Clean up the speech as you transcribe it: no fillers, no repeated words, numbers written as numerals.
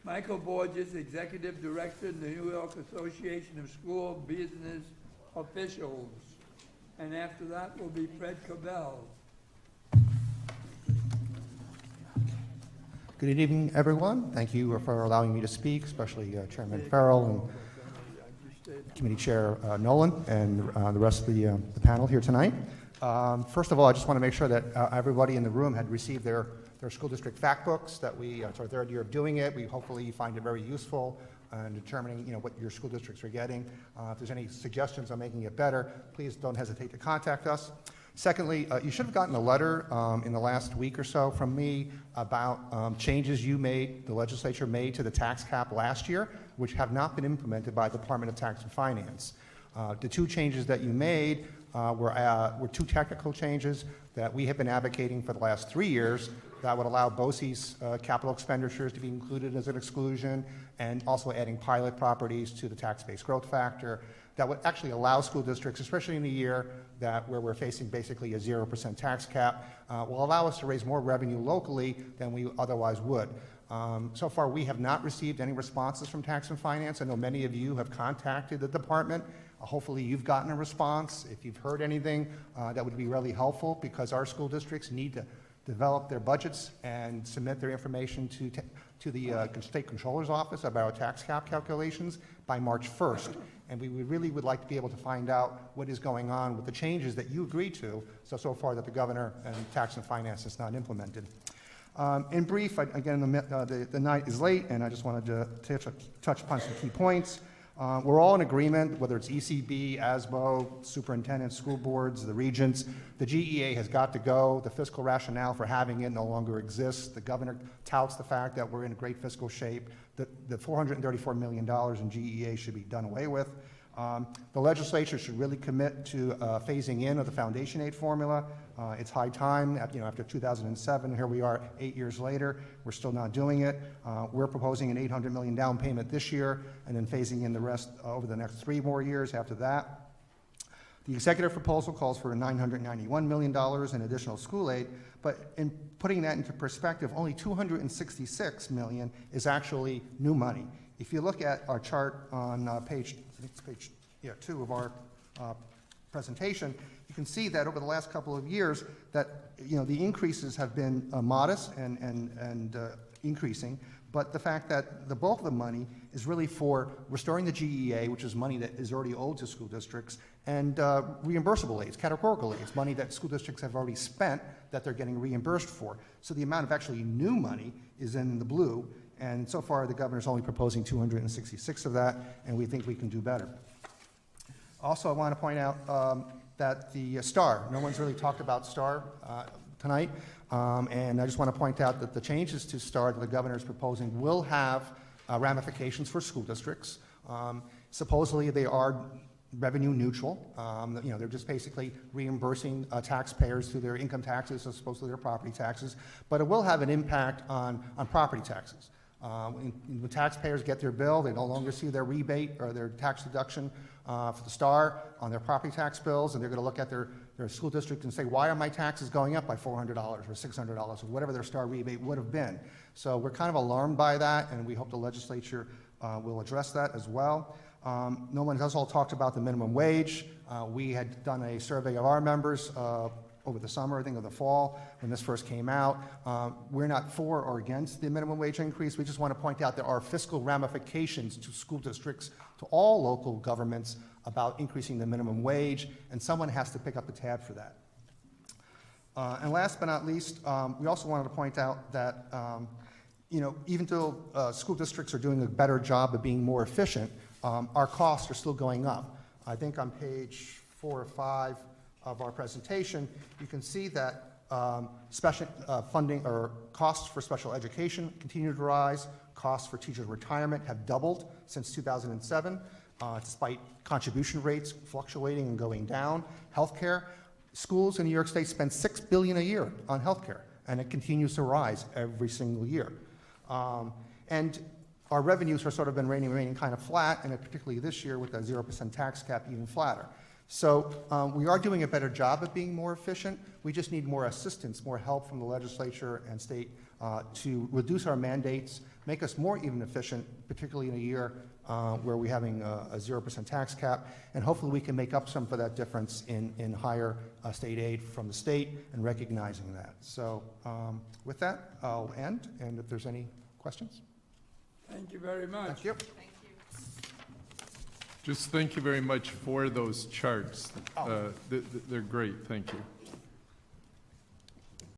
Michael Borges, Executive Director, the New York Association of School Business Officials. And after that will be Fred Cabell. Good evening, everyone. Thank you for allowing me to speak, especially Chairman Farrell and Committee Chair Nolan and the rest of the panel here tonight. First of all, I just want to make sure that everybody in the room had received their school district fact books, that it's our third year of doing it. We hopefully find it very useful in determining what your school districts are getting. If there's any suggestions on making it better, please don't hesitate to contact us. Secondly, you should have gotten a letter in the last week or so from me about changes the legislature made to the tax cap last year, which have not been implemented by the Department of Tax and Finance. The two changes that you made were two technical changes that we have been advocating for the last 3 years that would allow BOCES capital expenditures to be included as an exclusion, and also adding pilot properties to the tax-based growth factor that would actually allow school districts, especially in a year where we're facing basically a 0% tax cap, will allow us to raise more revenue locally than we otherwise would. So far, we have not received any responses from Tax and Finance. I know many of you have contacted the department. Hopefully, you've gotten a response. If you've heard anything, that would be really helpful, because our school districts need to develop their budgets and submit their information to the state controller's office about our tax cap calculations by March 1st. And we really would like to be able to find out what is going on with the changes that you agreed to so far that the governor and Tax and Finance has not implemented. In brief, again, the night is late, and I just wanted to touch upon some key points. We're all in agreement, whether it's ECB, ASBO, superintendents, school boards, the regents. The GEA has got to go. The fiscal rationale for having it no longer exists. The governor touts the fact that we're in great fiscal shape. The $434 million in GEA should be done away with. The legislature should really commit to phasing in of the foundation aid formula. It's high time. After 2007, here we are 8 years later. We're still not doing it. We're proposing an $800 million down payment this year, and then phasing in the rest over the next 3 more years after that. The executive proposal calls for $991 million in additional school aid, but in putting that into perspective, only $266 million is actually new money. If you look at our chart on page 2 of our presentation, you can see that over the last couple of years that the increases have been modest and increasing, but the fact that the bulk of the money is really for restoring the GEA, which is money that is already owed to school districts, and reimbursable aids, categorical aids, money that school districts have already spent that they're getting reimbursed for. So the amount of actually new money is in the blue, and so far the governor's only proposing 266 of that, and we think we can do better. Also, I want to point out that the STAR, no one's really talked about STAR tonight, and I just want to point out that the changes to STAR that the governor is proposing will have ramifications for school districts. Supposedly they are revenue neutral. They're just basically reimbursing taxpayers through their income taxes as opposed to their property taxes, but it will have an impact on property taxes. When taxpayers get their bill, they no longer see their rebate or their tax deduction for the STAR on their property tax bills, and they're going to look at their school district and say, why are my taxes going up by $400 or $600 or whatever their STAR rebate would have been? So we're kind of alarmed by that, and we hope the legislature will address that as well. No one has all talked about the minimum wage. We had done a survey of our members over the summer, I think, of the fall, when this first came out. We're not for or against the minimum wage increase. We just want to point out there are fiscal ramifications to school districts, to all local governments, about increasing the minimum wage, and someone has to pick up the tab for that. And last but not least, we also wanted to point out that even though school districts are doing a better job of being more efficient, our costs are still going up. I think on page 4 or 5 of our presentation, you can see that special funding or costs for special education continue to rise. Costs for teacher retirement have doubled since 2007, despite contribution rates fluctuating and going down. Healthcare, schools in New York State spend $6 billion a year on healthcare, and it continues to rise every single year. And our revenues have sort of been remaining kind of flat, and particularly this year with the 0% tax cap, even flatter. So we are doing a better job of being more efficient. We just need more assistance, more help from the legislature and state to reduce our mandates, make us more even efficient, particularly in a year where we're having a 0% tax cap, and hopefully we can make up some for that difference in higher state aid from the state and recognizing that. So with that, I'll end, and if there's any questions. Thank you very much. Thank you. Thank you. Just thank you very much for those charts. They're great, thank you.